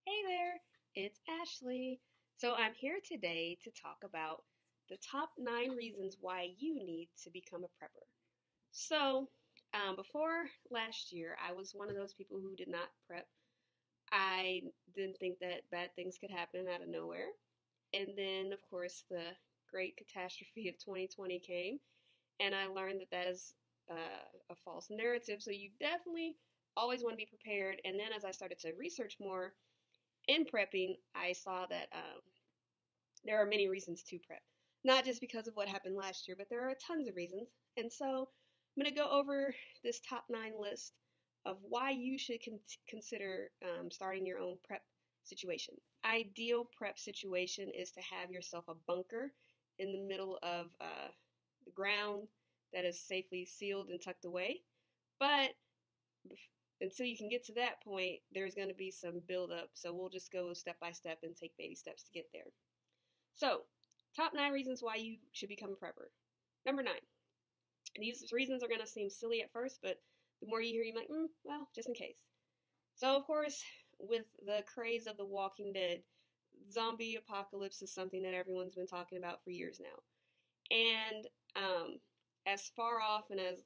Hey there, it's Ashley. So I'm here today to talk about the top 9 reasons why you need to become a prepper. So, before last year, I was one of those people who did not prep. I didn't think that bad things could happen out of nowhere. And then, of course, the great catastrophe of 2020 came, and I learned that that is a false narrative. So, you definitely always want to be prepared. And then, as I started to research more, in prepping, I saw that there are many reasons to prep. Not just because of what happened last year, but there are tons of reasons. And so I'm going to go over this top 9 list of why you should consider starting your own prep situation. Ideal prep situation is to have yourself a bunker in the middle of the ground that is safely sealed and tucked away. But until you can get to that point, there's going to be some buildup. So we'll just go step by step and take baby steps to get there. So, top 9 reasons why you should become a prepper. Number 9. These reasons are going to seem silly at first, but the more you hear, you're like, well, just in case. So, of course, with the craze of The Walking Dead, zombie apocalypse is something that everyone's been talking about for years now. And as far off and as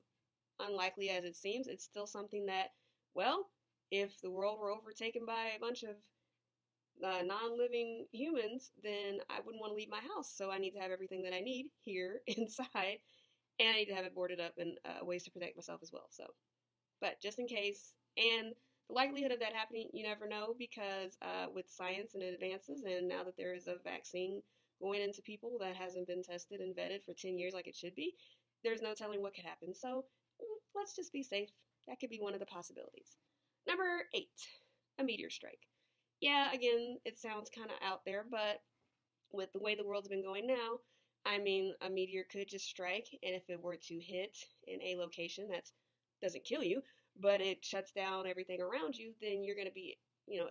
unlikely as it seems, it's still something that, well, if the world were overtaken by a bunch of non-living humans, then I wouldn't want to leave my house. So I need to have everything that I need here inside, and I need to have it boarded up and ways to protect myself as well. So, but just in case, and the likelihood of that happening, you never know, because with science and advances, and now that there is a vaccine going into people that hasn't been tested and vetted for 10 years like it should be, there's no telling what could happen. So let's just be safe. That could be one of the possibilities. Number 8, a meteor strike. Yeah, again, it sounds kind of out there, but with the way the world's been going now, I mean, a meteor could just strike, and if it were to hit in a location that doesn't kill you, but it shuts down everything around you, then you're going to be,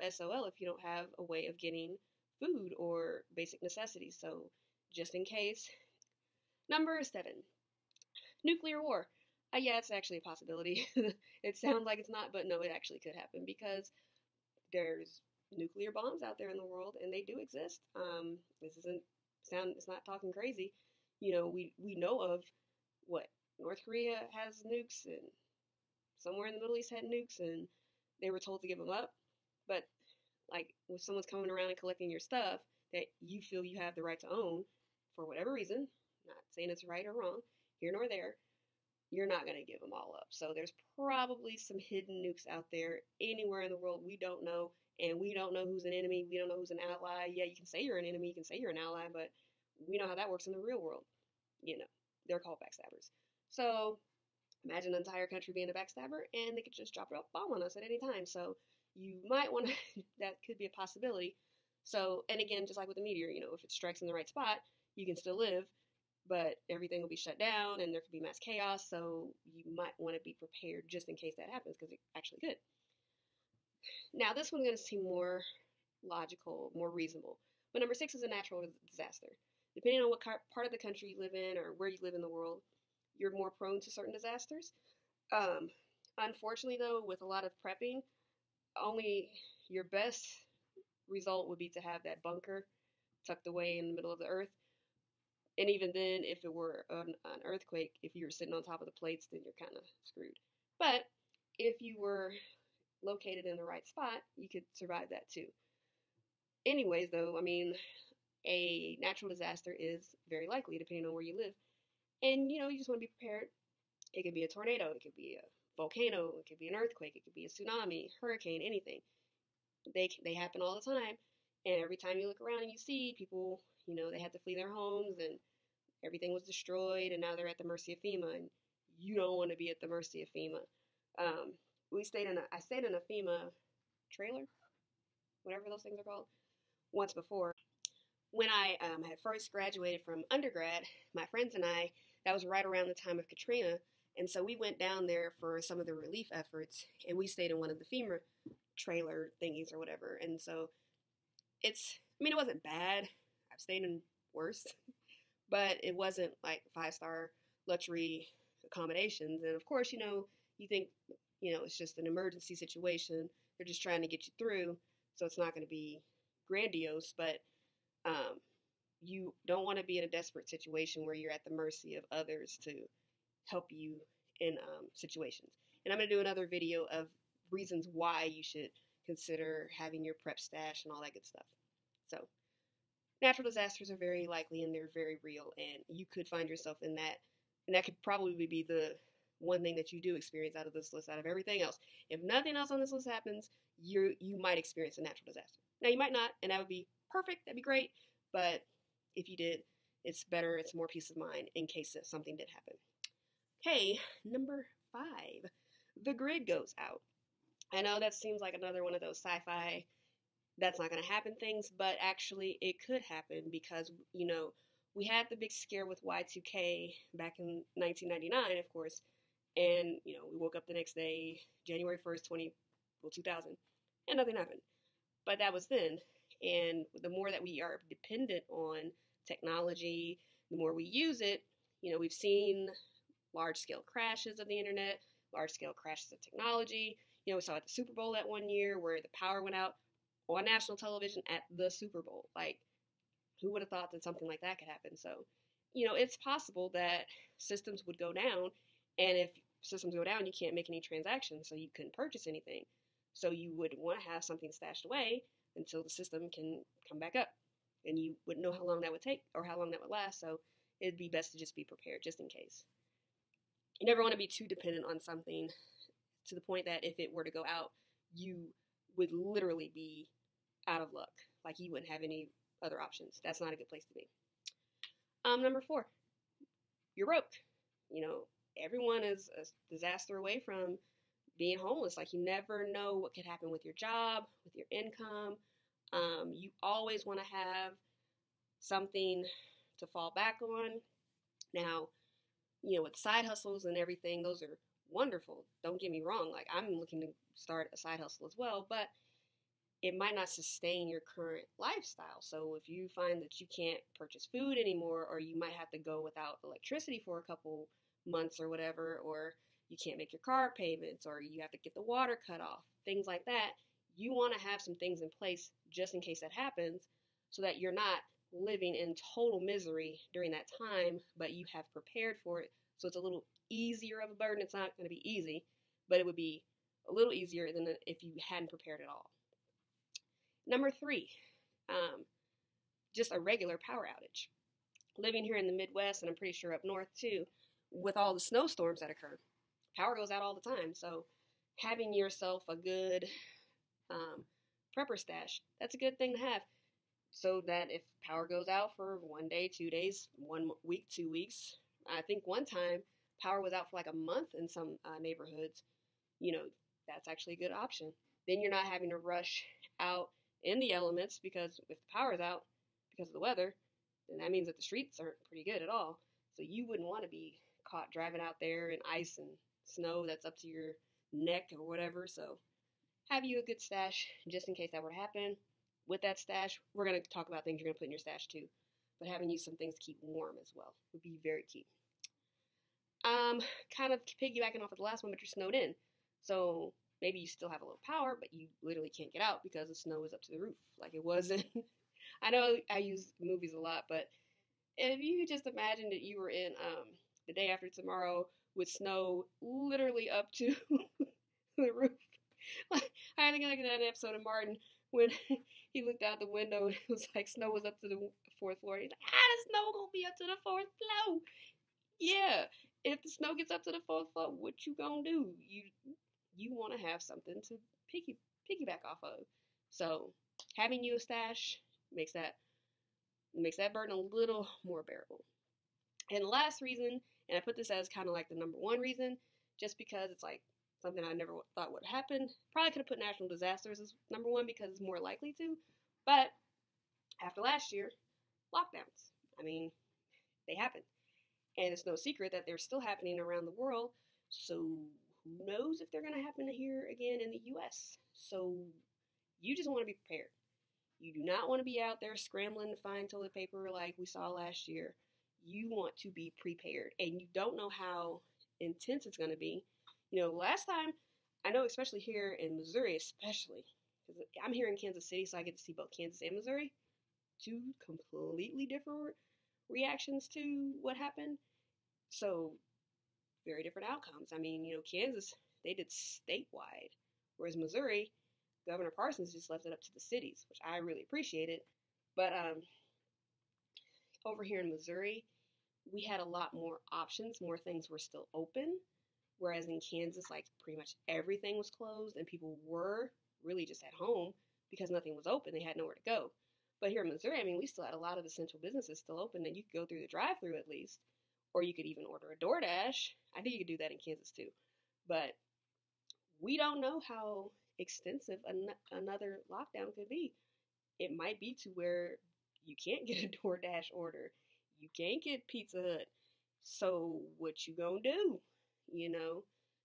SOL if you don't have a way of getting food or basic necessities. So, just in case. Number 7, nuclear war. Yeah, it's actually a possibility. It sounds like it's not, but no, it actually could happen because there's nuclear bombs out there in the world, and they do exist. It's not talking crazy. We know of what North Korea has nukes, and somewhere in the Middle East had nukes, and they were told to give them up. But like, if someone's coming around and collecting your stuff that you feel you have the right to own for whatever reason, not saying it's right or wrong, here nor there, you're not going to give them all up. So there's probably some hidden nukes out there anywhere in the world we don't know, and we don't know who's an enemy, we don't know who's an ally. Yeah, you can say you're an enemy, you can say you're an ally, but we know how that works in the real world. They're called backstabbers. So imagine an entire country being a backstabber, and they could just drop a bomb on us at any time. So you might want to, that could be a possibility. So, and again, just like with a meteor, if it strikes in the right spot, you can still live, but everything will be shut down and there could be mass chaos. So you might want to be prepared just in case that happens, because it actually could. Now, this one's going to seem more logical, more reasonable. But number 6 is a natural disaster. Depending on what part of the country you live in or where you live in the world, you're more prone to certain disasters. Unfortunately, though, with a lot of prepping, only your best result would be to have that bunker tucked away in the middle of the earth. And even then, if it were an earthquake, if you were sitting on top of the plates, then you're kind of screwed. But if you were located in the right spot, you could survive that too. Anyways, though, I mean, a natural disaster is very likely depending on where you live. And, you just want to be prepared. It could be a tornado, it could be a volcano, it could be an earthquake, it could be a tsunami, hurricane, anything. They happen all the time. And every time you look around and you see people, they had to flee their homes and everything was destroyed, and now they're at the mercy of FEMA, and you don't want to be at the mercy of FEMA. I stayed in a FEMA trailer, whatever those things are called, once before. When I had first graduated from undergrad, my friends and I, that was right around the time of Katrina, and so we went down there for some of the relief efforts, and we stayed in one of the FEMA trailer thingies or whatever. And so it wasn't bad. I've stayed in worse, but it wasn't like 5-star luxury accommodations. And of course, you think, it's just an emergency situation. They're just trying to get you through. so it's not going to be grandiose, but you don't want to be in a desperate situation where you're at the mercy of others to help you in situations. And I'm going to do another video of reasons why you should consider having your prep stash and all that good stuff. So, natural disasters are very likely and they're very real, and you could find yourself in that, and that could probably be the one thing that you do experience out of this list, out of everything else. If nothing else on this list happens, you might experience a natural disaster. Now, you might not, and that would be perfect, that'd be great, but if you did, it's better, it's more peace of mind in case something did happen. Okay, number 5, the grid goes out. I know that seems like another one of those sci-fi, that's not going to happen things, but actually it could happen because, you know, we had the big scare with Y2K back in 1999, of course, and, you know, we woke up the next day, January 1st, 2000, and nothing happened. But that was then, and the more that we are dependent on technology, the more we use it, you know, we've seen large-scale crashes of the internet, large-scale crashes of technology. You know, we saw at the Super Bowl that one year where the power went out on national television at the Super Bowl. Like, who would have thought that something like that could happen? So, you know, it's possible that systems would go down, and if systems go down, you can't make any transactions, so you couldn't purchase anything. So you would want to have something stashed away until the system can come back up, and you wouldn't know how long that would take or how long that would last, so it'd be best to just be prepared just in case. You never want to be too dependent on something to the point that if it were to go out, you would literally be out of luck. Like, you wouldn't have any other options. That's not a good place to be. Number 4, you're broke. You know, everyone is a disaster away from being homeless. Like, you never know what could happen with your job, with your income. You always want to have something to fall back on. Now, you know, with side hustles and everything, those are wonderful. Don't get me wrong. Like, I'm looking to start a side hustle as well, but it might not sustain your current lifestyle. So if you find that you can't purchase food anymore, or you might have to go without electricity for a couple months or whatever, or you can't make your car payments, or you have to get the water cut off, things like that, you want to have some things in place just in case that happens, so that you're not living in total misery during that time, but you have prepared for it. So it's a little easier of a burden. It's not going to be easy, but it would be a little easier than if you hadn't prepared at all. Number 3, just a regular power outage. Living here in the Midwest, and I'm pretty sure up north too, with all the snowstorms that occur, power goes out all the time. So having yourself a good prepper stash, that's a good thing to have. So that if power goes out for 1 day, 2 days, 1 week, 2 weeks, I think one time power was out for like a month in some neighborhoods, you know, that's actually a good option. Then you're not having to rush out in the elements, because if the power's out because of the weather, then that means that the streets aren't pretty good at all. So you wouldn't want to be caught driving out there in ice and snow that's up to your neck or whatever. So have you a good stash just in case that were to happen. With that stash, we're going to talk about things you're going to put in your stash too, but having you some things to keep warm as well would be very key. Kind of piggybacking off of the last one, but you're snowed in. So maybe you still have a little power, but you literally can't get out because the snow is up to the roof. Like it wasn't. I know I use movies a lot, but if you just imagine that you were in The Day After Tomorrow with snow literally up to the roof. Like, I had to get that episode of Martin when he looked out the window. It was like snow was up to the 4th floor. He's like, how the snow gonna be up to the 4th floor? Yeah, if the snow gets up to the 4th floor, what you gonna do? You want to have something to piggyback off of. So having you a stash makes that burden a little more bearable. And the last reason, and I put this as kind of like the number 1 reason, just because it's like something I never thought would happen. Probably could have put natural disasters as number 1 because it's more likely to. But after last year, lockdowns. I mean, they happened. And it's no secret that they're still happening around the world. So who knows if they're going to happen here again in the U.S. So you just want to be prepared. You do not want to be out there scrambling to find toilet paper like we saw last year. You want to be prepared. And you don't know how intense it's going to be. You know, last time, I know especially here in Missouri especially, because I'm here in Kansas City, so I get to see both Kansas and Missouri. Two completely different reactions to what happened. So, very different outcomes. I mean, Kansas, they did statewide, whereas Missouri, Governor Parsons just left it up to the cities, which I really appreciated. But over here in Missouri, we had a lot more options, more things were still open. Whereas in Kansas, like pretty much everything was closed and people were really just at home because nothing was open. They had nowhere to go. But here in Missouri, I mean, we still had a lot of essential businesses still open and you could go through the drive-thru at least, or you could even order a DoorDash. I think you could do that in Kansas too. But we don't know how extensive another lockdown could be. It might be to where you can't get a DoorDash order. You can't get Pizza Hut. So what you gonna do?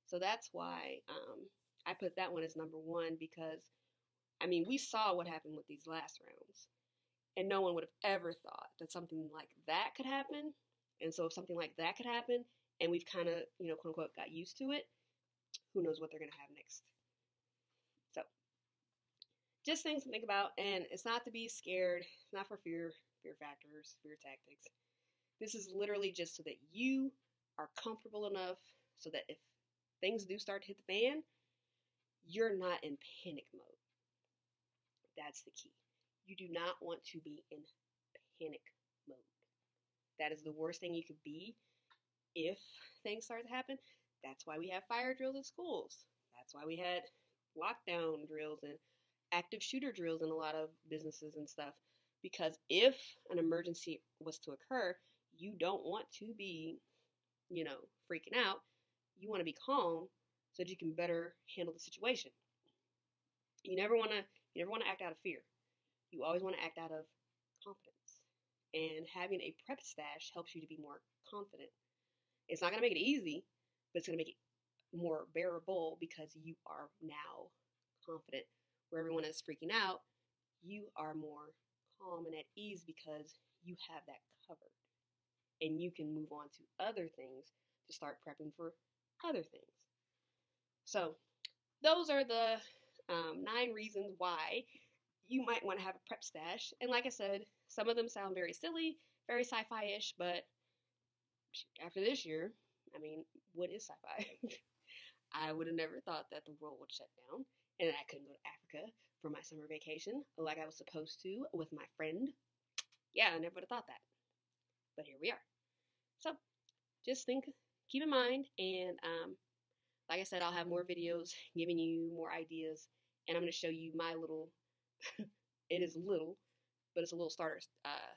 So that's why I put that one as number one, because I mean, we saw what happened with these last rounds and no one would have ever thought that something like that could happen. And so if something like that could happen and we've kind of, quote unquote, got used to it, who knows what they're going to have next. So just things to think about. And it's not to be scared. It's not for fear factors, fear tactics. This is literally just so that you are comfortable enough so that if things do start to hit the fan, you're not in panic mode. That's the key. You do not want to be in panic mode. That is the worst thing you could be if things start to happen. That's why we have fire drills at schools. That's why we had lockdown drills and active shooter drills in a lot of businesses and stuff. Because if an emergency was to occur, you don't want to be, freaking out. You want to be calm so that you can better handle the situation. You never want to act out of fear. You always want to act out of confidence. And having a prep stash helps you to be more confident. It's not going to make it easy, but it's going to make it more bearable because you are now confident. Where everyone is freaking out, you are more calm and at ease because you have that covered. And you can move on to other things to start prepping for other things. So those are the 9 reasons why you might want to have a prep stash. And like I said, some of them sound very silly, very sci-fi-ish, but after this year, I mean, what is sci-fi? I would have never thought that the world would shut down and I couldn't go to Africa for my summer vacation like I was supposed to with my friend. Yeah, I never would have thought that. But here we are. So just keep in mind, and like I said, I'll have more videos giving you more ideas, and I'm going to show you my little, it is little, but it's a little starter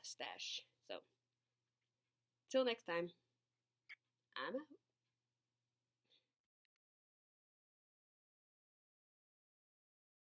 stash. So, till next time, I'm out.